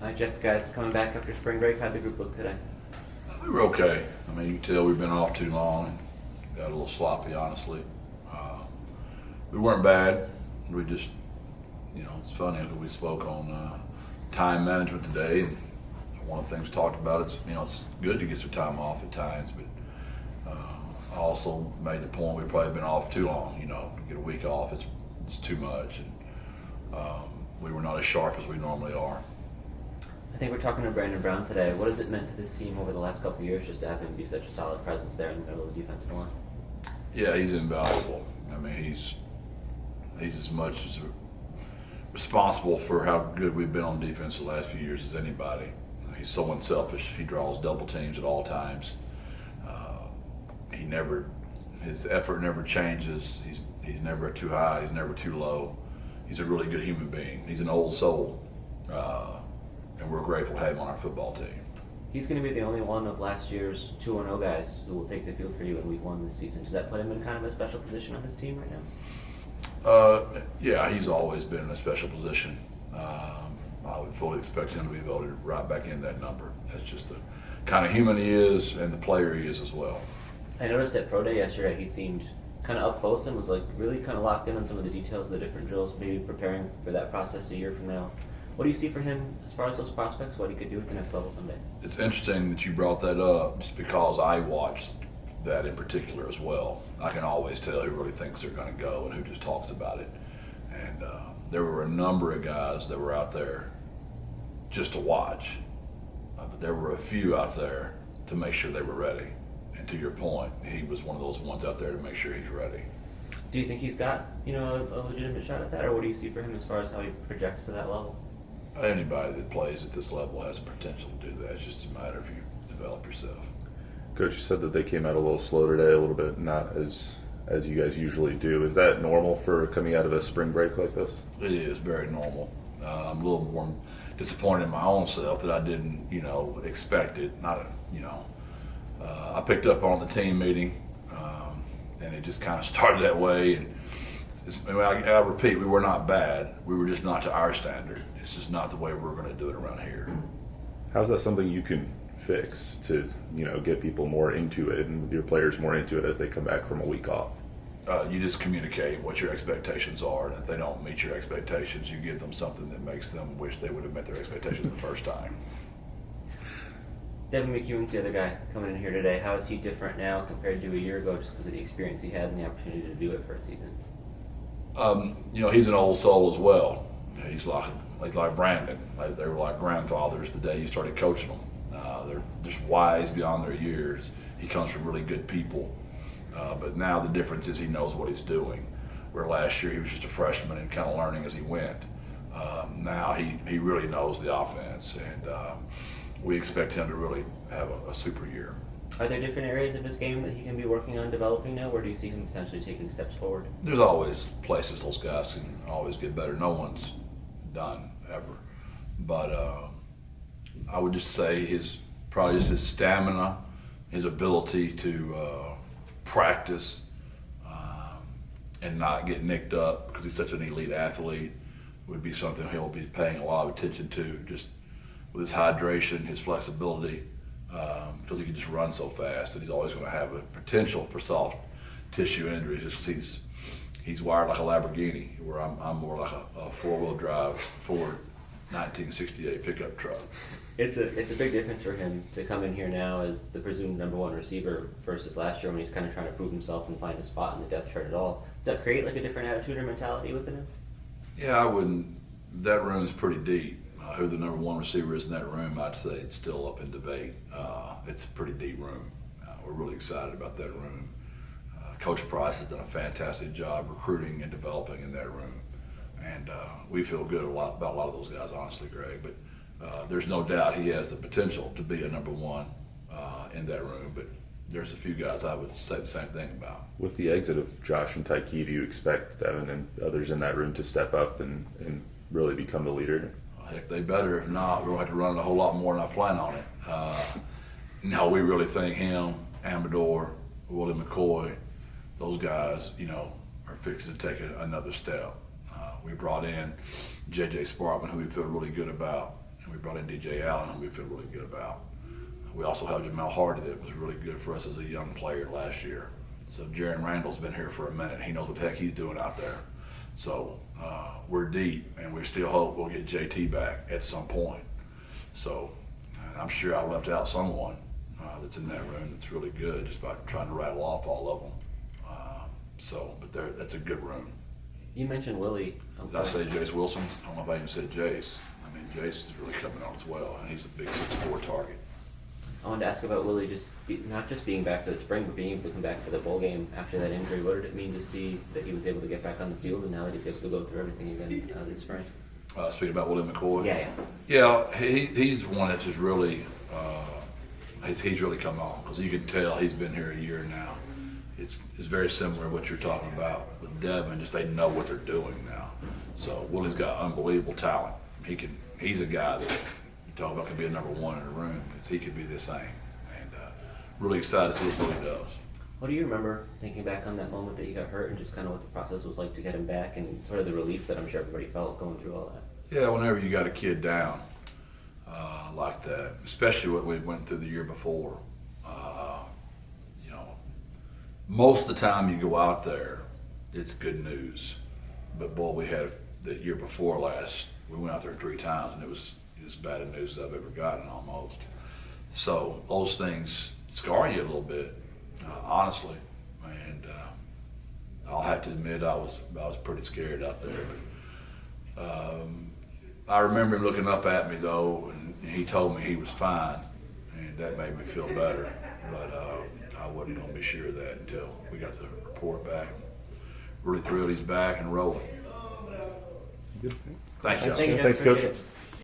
Hi, Jeff. Guys, coming back after spring break, how'd the group look today? We were okay. I mean, you can tell we've been off too long and got a little sloppy, honestly. We weren't bad. We just, it's funny because we spoke on time management today. And one of the things we talked about is, it's good to get some time off at times, but I also made the point we've probably been off too long. To get a week off, it's too much. And we were not as sharp as we normally are. I think we're talking to Brandon Brown today. What has it meant to this team over the last couple of years just to have him be such a solid presence there in the middle of the defensive line? Yeah, he's invaluable. I mean, he's as much as responsible for how good we've been on defense the last few years as anybody. He's so unselfish. He draws double teams at all times. His effort never changes. He's never too high. He's never too low. He's a really good human being. He's an old soul, and we're grateful to have him on our football team. He's going to be the only one of last year's 2-0 guys who will take the field for you in Week 1 this season. Does that put him in kind of a special position on this team right now? Yeah, he's always been in a special position. I would fully expect him to be voted right back in that number. That's just the kind of human he is and the player he is as well. I noticed at Pro Day yesterday he seemed kind of up close and was really kind of locked in on some of the details of the different drills, maybe preparing for that process a year from now. What do you see for him as far as those prospects, what he could do at the next level someday? It's interesting that you brought that up just because I watched that in particular as well. I can always tell who really thinks they're going to go and who just talks about it. And there were a number of guys that were out there just to watch, but there were a few out there to make sure they were ready. And to your point, he was one of those ones out there to make sure he's ready. Do you think he's got, a legitimate shot at that, or what do you see for him as far as how he projects to that level? Anybody that plays at this level has the potential to do that. It's just a matter of you develop yourself. Coach, you said that they came out a little slow today, a little bit not as you guys usually do. Is that normal for coming out of a spring break like this? It is very normal. I'm a little more disappointed in my own self that I didn't, expect it. I picked up on the team meeting, and it just kind of started that way. And I repeat, we were not bad. We were just not to our standard. It's just not the way we're going to do it around here. How's that something you can fix to, get people more into it and your players more into it as they come back from a week off? You just communicate what your expectations are, and if they don't meet your expectations, you give them something that makes them wish they would have met their expectations the first time. Devin McHugh's the other guy coming in here today. How is he different now compared to a year ago just because of the experience he had and the opportunity to do it for a season? He's an old soul as well. He's like Brandon. They were like grandfathers the day you started coaching them. They're just wise beyond their years. He comes from really good people. But now the difference is he knows what he's doing. Where last year he was just a freshman and kind of learning as he went. Now he really knows the offense, and we expect him to really have a super year. Are there different areas of his game that he can be working on developing now? Where do you see him potentially taking steps forward? There's always places those guys can always get better. No one's done ever. But I would just say his stamina, his ability to practice and not get nicked up because he's such an elite athlete would be something he'll be paying a lot of attention to, just with his hydration, his flexibility, because he can just run so fast, and he's always going to have a potential for soft tissue injuries just because he's wired like a Lamborghini, where I'm more like a four-wheel drive Ford 1968 pickup truck. It's a big difference for him to come in here now as the presumed number one receiver versus last year when he's kind of trying to prove himself and find a spot in the depth chart at all. Does that create a different attitude or mentality within him? Yeah, I wouldn't. That room's pretty deep. Who the number one receiver is in that room, I'd say it's still up in debate. It's a pretty deep room. We're really excited about that room. Coach Price has done a fantastic job recruiting and developing in that room. And we feel good about a lot of those guys, honestly, Greg. But there's no doubt he has the potential to be a number one in that room. But there's a few guys I would say the same thing about. With the exit of Josh and Tyke, do you expect Devin and others in that room to step up and really become the leader? Heck, they better. If not, we'll have to run a whole lot more than I plan on it. No, we really think him, Amador, Willie McCoy, those guys, are fixing to take another step. We brought in J.J. Sparkman, who we feel really good about, and we brought in DJ Allen, who we feel really good about. We also have Jamel Hardy that was really good for us as a young player last year. So Jaron Randall's been here for a minute. He knows what the heck he's doing out there. So we're deep, and we still hope we'll get JT back at some point. So I'm sure I left out someone that's in that room that's really good, just by trying to rattle off all of them. But that's a good room. You mentioned Willie. Did I say Jace Wilson? I don't know if I even said Jace. I mean, Jace is really coming on as well, and he's a big 6'4" target. I wanted to ask about Willie, not just being back for the spring, but being able to come back for the bowl game after that injury. What did it mean to see that he was able to get back on the field, and now that he's able to go through everything again this spring? Speaking about Willie McCoy? Yeah. He's one that's just really, he's really come on, because you can tell he's been here a year now. It's very similar to what you're talking about with Devin, just they know what they're doing now. So Willie's got unbelievable talent. He's a guy that you talk about could be a number one in the room. He could be the same. And really excited to see what Willie does. What do you remember thinking back on that moment that you got hurt, and just kind of what the process was like to get him back, and sort of the relief that I'm sure everybody felt going through all that? Yeah, whenever you got a kid down like that, especially what we went through the year before, most of the time you go out there, it's good news. But boy, we had the year before last, we went out there 3 times, and it was as bad a news as I've ever gotten almost. So those things scar you a little bit, honestly. And I'll have to admit I was pretty scared out there. But I remember him looking up at me though, and he told me he was fine, and that made me feel better. But I wasn't going to be sure of that until we got the report back. Really thrilled he's back and rolling. Good. Thank you. Thank you, Jeff. Thanks, Coach. Appreciate it.